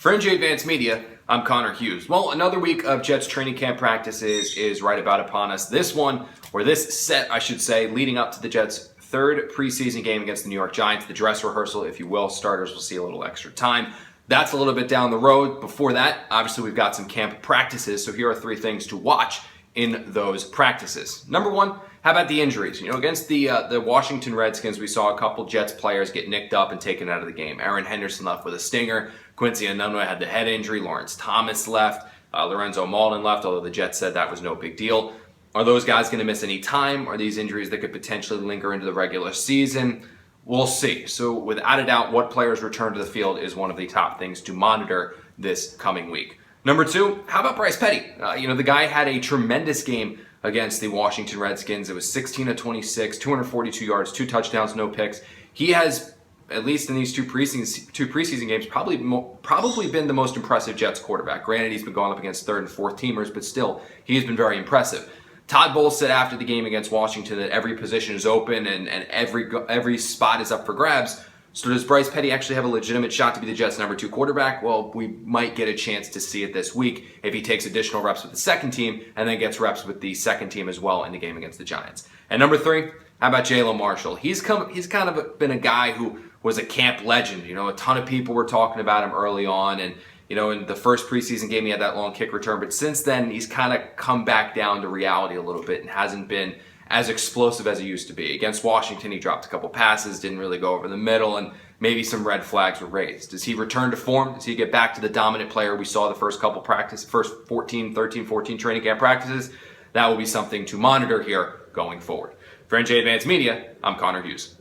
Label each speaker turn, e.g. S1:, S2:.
S1: For NJ Advanced Media, I'm Connor Hughes. Well, another week of Jets training camp practices is right about upon us. This set, I should say, leading up to the Jets' third preseason game against the New York Giants, the dress rehearsal, if you will. Starters will see a little extra time. That's a little bit down the road. Before that, obviously, we've got some camp practices, so here are three things to watch in those practices. Number one, how about the injuries? Against the Washington Redskins, we saw a couple Jets players get nicked up and taken out of the game. Aaron Henderson left with a stinger. Quincy Enunwa had the head injury. Lawrence Thomas left. Lorenzo Malden left, although the Jets said that was no big deal. Are those guys going to miss any time? Are these injuries that could potentially linger into the regular season? We'll see. So without a doubt, what players return to the field is one of the top things to monitor this coming week. Number two, how about Bryce Petty? The guy had a tremendous game against the Washington Redskins. It was 16 of 26, 242 yards, 2 touchdowns, no picks. He has, at least in these two preseason games, probably been the most impressive Jets quarterback. Granted, he's been going up against third and fourth teamers, but still, he's been very impressive. Todd Bowles said after the game against Washington that every position is open and every spot is up for grabs. So does Bryce Petty actually have a legitimate shot to be the Jets' number 2 quarterback? Well, we might get a chance to see it this week if he takes additional reps with the second team and then gets reps with the second team as well in the game against the Giants. And number 3, how about Jalin Marshall? He's kind of been a guy who was a camp legend. A ton of people were talking about him early on, and in the first preseason game he had that long kick return, but since then he's kind of come back down to reality a little bit and hasn't been as explosive as he used to be. Against Washington, he dropped a couple passes, didn't really go over the middle, and maybe some red flags were raised. Does he return to form? Does he get back to the dominant player we saw the first 13, 14 training camp practices? That will be something to monitor here going forward. For NJ Advanced Media, I'm Connor Hughes.